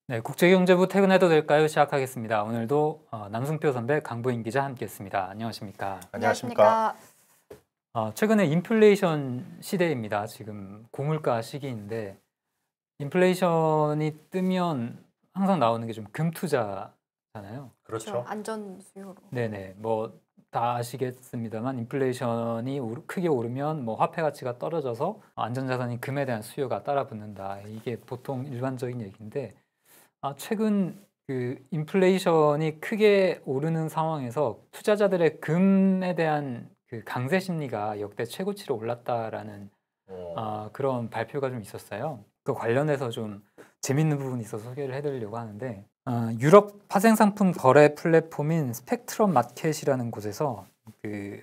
네, 국제경제부 퇴근해도 될까요? 시작하겠습니다. 오늘도 남승표 선배, 강부인 기자 함께했습니다. 안녕하십니까? 안녕하십니까. 안녕하십니까. 최근에 인플레이션 시대입니다. 지금 고물가 시기인데 인플레이션이 뜨면 항상 나오는 게 좀 금투자잖아요. 그렇죠. 안전 수요로. 네네, 뭐 다 아시겠습니다만 인플레이션이 크게 오르면 뭐 화폐 가치가 떨어져서 안전자산인 금에 대한 수요가 따라붙는다. 이게 보통 일반적인 얘기인데 최근 그 인플레이션이 크게 오르는 상황에서 투자자들의 금에 대한 그 강세 심리가 역대 최고치로 올랐다라는 그런 발표가 좀 있었어요. 그 관련해서 좀 재밌는 부분이 있어서 소개를 해드리려고 하는데 유럽 파생상품 거래 플랫폼인 스펙트럼 마켓이라는 곳에서 그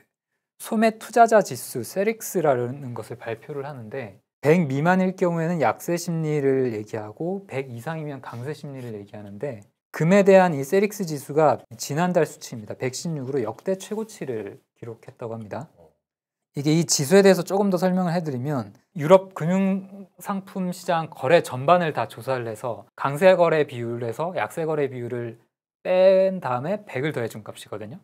소매 투자자 지수 세릭스라는 것을 발표를 하는데 100 미만일 경우에는 약세 심리를 얘기하고 100 이상이면 강세 심리를 얘기하는데 금에 대한 이 세릭스 지수가 지난달 수치입니다. 116으로 역대 최고치를 기록했다고 합니다. 이게 이 지수에 대해서 조금 더 설명을 해드리면 유럽 금융상품 시장 거래 전반을 다 조사를 해서 강세 거래 비율에서 약세 거래 비율을 뺀 다음에 100을 더해준 값이거든요.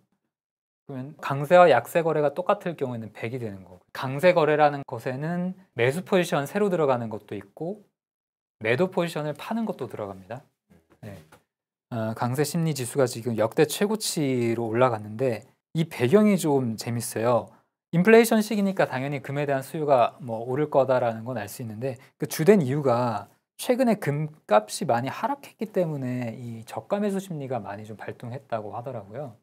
그러면 강세와 약세 거래가 똑같을 경우에는 100이 되는 거고, 강세 거래라는 것에는 매수 포지션 새로 들어가는 것도 있고 매도 포지션을 파는 것도 들어갑니다. 네. 강세 심리 지수가 지금 역대 최고치로 올라갔는데 이 배경이 좀 재밌어요. 인플레이션 시기니까 당연히 금에 대한 수요가 뭐 오를 거다라는 건 알 수 있는데 그 주된 이유가 최근에 금값이 많이 하락했기 때문에 이 저가 매수 심리가 많이 좀 발동했다고 하더라고요.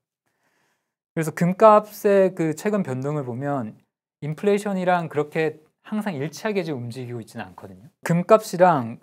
그래서 금값의 그 최근 변동을 보면 인플레이션이랑 그렇게 항상 일치하게 지금 움직이고 있지는 않거든요. 금값이랑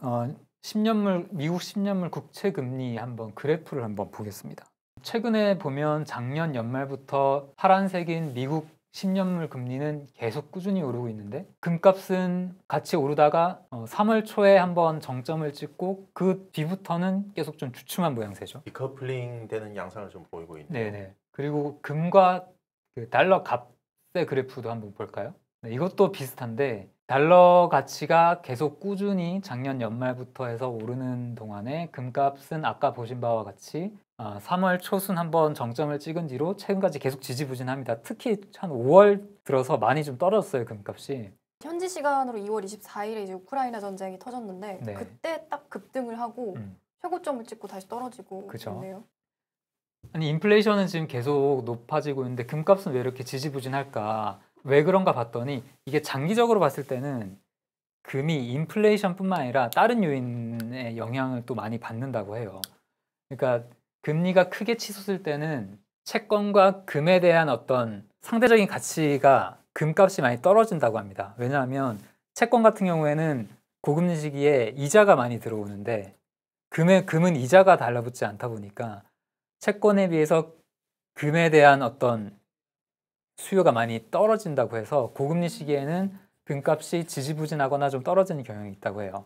10년물 미국 10년물 국채 금리 한번 그래프를 한번 보겠습니다. 최근에 보면 작년 연말부터 파란색인 미국 10년물 금리는 계속 꾸준히 오르고 있는데 금값은 같이 오르다가 3월 초에 한번 정점을 찍고 그 뒤부터는 계속 좀 주춤한 모양새죠. 디커플링 되는 양상을 좀 보이고 있네요. 네네. 그리고 금과 그 달러 값의 그래프도 한번 볼까요? 네, 이것도 비슷한데 달러 가치가 계속 꾸준히 작년 연말부터 해서 오르는 동안에 금값은 아까 보신 바와 같이 3월 초순 한번 정점을 찍은 뒤로 최근까지 계속 지지부진합니다. 특히 한 5월 들어서 많이 좀 떨어졌어요, 금값이. 현지 시간으로 2월 24일에 이제 우크라이나 전쟁이 터졌는데 네. 그때 딱 급등을 하고 최고점을 찍고 다시 떨어지고 그쵸. 있네요. 아니 인플레이션은 지금 계속 높아지고 있는데 금값은 왜 이렇게 지지부진할까? 왜 그런가 봤더니 이게 장기적으로 봤을 때는 금이 인플레이션뿐만 아니라 다른 요인의 영향을 또 많이 받는다고 해요. 그러니까 금리가 크게 치솟을 때는 채권과 금에 대한 어떤 상대적인 가치가 금값이 많이 떨어진다고 합니다. 왜냐하면 채권 같은 경우에는 고금리 시기에 이자가 많이 들어오는데 금은 이자가 달라붙지 않다 보니까 채권에 비해서 금에 대한 어떤 수요가 많이 떨어진다고 해서 고금리 시기에는 금값이 지지부진하거나 좀 떨어지는 경향이 있다고 해요.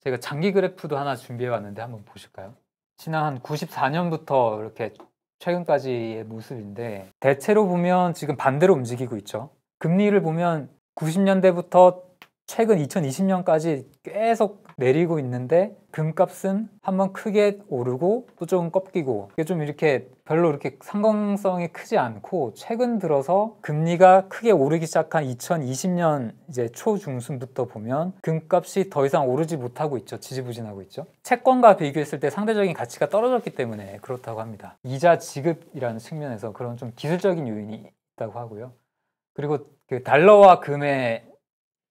제가 장기 그래프도 하나 준비해 왔는데 한번 보실까요? 지난 한 94년부터 이렇게 최근까지의 모습인데 대체로 보면 지금 반대로 움직이고 있죠. 금리를 보면 90년대부터 최근 2020년까지 계속 내리고 있는데 금값은 한번 크게 오르고 또 조금 꺾이고 이게 좀 이렇게 별로 이렇게 상관성이 크지 않고 최근 들어서 금리가 크게 오르기 시작한 2020년 이제 초중순부터 보면 금값이 더 이상 오르지 못하고 있죠. 지지부진하고 있죠. 채권과 비교했을 때 상대적인 가치가 떨어졌기 때문에 그렇다고 합니다. 이자 지급이라는 측면에서 그런 좀 기술적인 요인이 있다고 하고요. 그리고 그 달러와 금의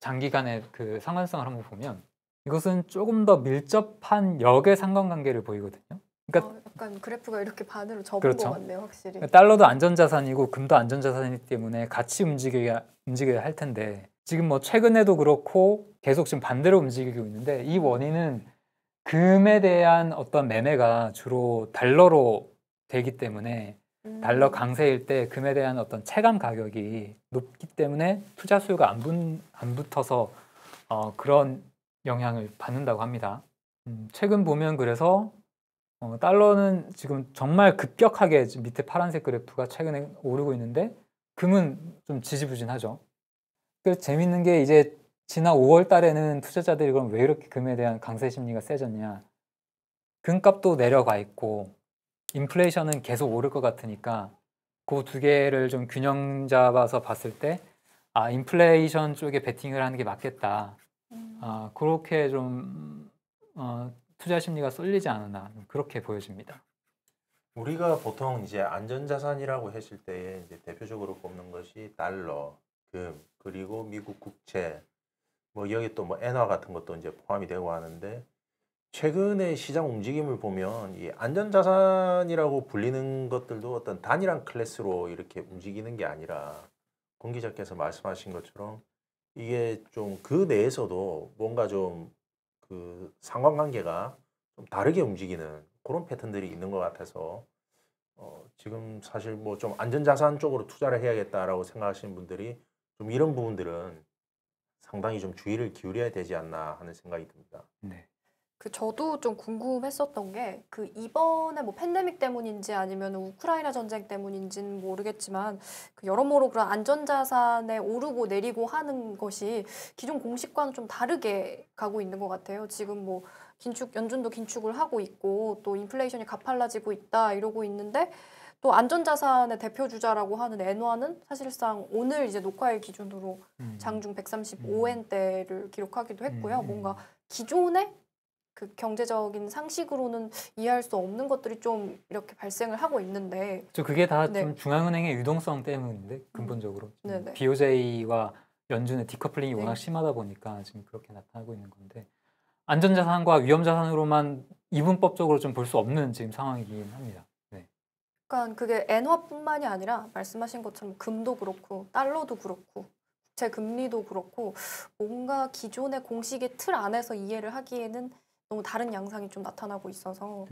장기간의 그 상관성을 한번 보면 이것은 조금 더 밀접한 역의 상관관계를 보이거든요. 그러니까 약간 그래프가 이렇게 반으로 접은 그렇죠. 것 같네요, 확실히. 달러도 안전자산이고 금도 안전자산이기 때문에 같이 움직여야 할 텐데 지금 뭐 최근에도 그렇고 계속 지금 반대로 움직이고 있는데 이 원인은 금에 대한 어떤 매매가 주로 달러로 되기 때문에 달러 강세일 때 금에 대한 어떤 체감 가격이 높기 때문에 투자 수요가 안 붙어서 그런 영향을 받는다고 합니다. 최근 보면 그래서 달러는 지금 정말 급격하게 지금 밑에 파란색 그래프가 최근에 오르고 있는데 금은 좀 지지부진하죠. 그 재밌는 게 이제 지난 5월 달에는 투자자들이 그럼 왜 이렇게 금에 대한 강세 심리가 세졌냐? 금값도 내려가 있고 인플레이션은 계속 오를 것 같으니까 그 두 개를 좀 균형 잡아서 봤을 때 인플레이션 쪽에 베팅을 하는 게 맞겠다. 그렇게 좀 투자 심리가 쏠리지 않았나 그렇게 보여집니다. 우리가 보통 이제 안전자산이라고 했을 때 이제 대표적으로 꼽는 것이 달러, 금, 그리고 미국 국채, 뭐 여기 또 뭐 엔화 같은 것도 이제 포함이 되고 하는데 최근의 시장 움직임을 보면 이 안전자산이라고 불리는 것들도 어떤 단일한 클래스로 이렇게 움직이는 게 아니라 권 기자께서 말씀하신 것처럼 이게 좀 그 내에서도 뭔가 좀 그 상관관계가 좀 다르게 움직이는 그런 패턴들이 있는 것 같아서 지금 사실 뭐 좀 안전자산 쪽으로 투자를 해야겠다라고 생각하시는 분들이 좀 이런 부분들은 상당히 좀 주의를 기울여야 되지 않나 하는 생각이 듭니다. 네. 저도 좀 궁금했었던 게 이번에 뭐 팬데믹 때문인지 아니면 우크라이나 전쟁 때문인지는 모르겠지만 여러모로 그런 안전자산에 오르고 내리고 하는 것이 기존 공식과는 좀 다르게 가고 있는 것 같아요. 지금 뭐 연준도 긴축을 하고 있고 또 인플레이션이 가팔라지고 있다 이러고 있는데 또 안전자산의 대표 주자라고 하는 엔화는 사실상 오늘 이제 녹화일 기준으로 장중 135엔대를 기록하기도 했고요. 뭔가 기존의 그 경제적인 상식으로는 이해할 수 없는 것들이 좀 이렇게 발생을 하고 있는데 그게 다 좀 네. 중앙은행의 유동성 때문인데 근본적으로 네네. BOJ와 연준의 디커플링이 워낙 심하다 보니까 지금 그렇게 나타나고 있는 건데 안전자산과 위험자산으로만 이분법적으로 좀 볼 수 없는 지금 상황이긴 합니다. 네. 그러니까 그게 엔화뿐만이 아니라 말씀하신 것처럼 금도 그렇고 달러도 그렇고 국채 금리도 그렇고 뭔가 기존의 공식의 틀 안에서 이해를 하기에는 너무 다른 양상이 좀 나타나고 있어서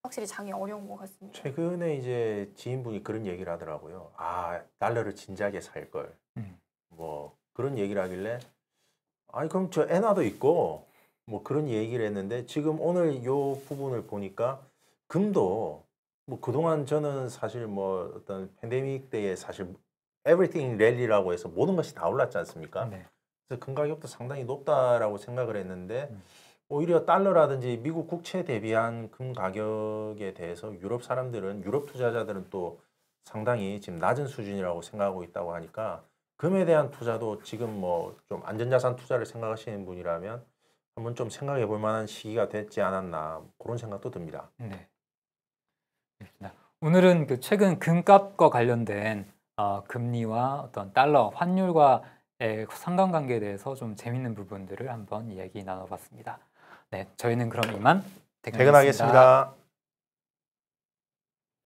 확실히 장이 어려운 것 같습니다. 최근에 이제 지인분이 그런 얘기를 하더라고요. 달러를 진작에 살 걸. 뭐 그런 얘기를 하길래 그럼 저 엔화도 있고 뭐 그런 얘기를 했는데 지금 오늘 요 부분을 보니까 금도 뭐 그동안 저는 사실 뭐 어떤 팬데믹 때에 사실 everything rally라고 해서 모든 것이 다 올랐지 않습니까? 네. 그래서 금 가격도 상당히 높다라고 생각을 했는데 오히려 달러라든지 미국 국채 대비한 금 가격에 대해서 유럽 투자자들은 또 상당히 지금 낮은 수준이라고 생각하고 있다고 하니까 금에 대한 투자도 지금 뭐 좀 안전자산 투자를 생각하시는 분이라면 한번 좀 생각해 볼 만한 시기가 됐지 않았나 그런 생각도 듭니다. 네. 오늘은 그 최근 금값과 관련된 금리와 어떤 달러 환율과의 상관관계에 대해서 좀 재밌는 부분들을 한번 이야기 나눠봤습니다. 네, 저희는 그럼 이만 퇴근하겠습니다. 퇴근하겠습니다.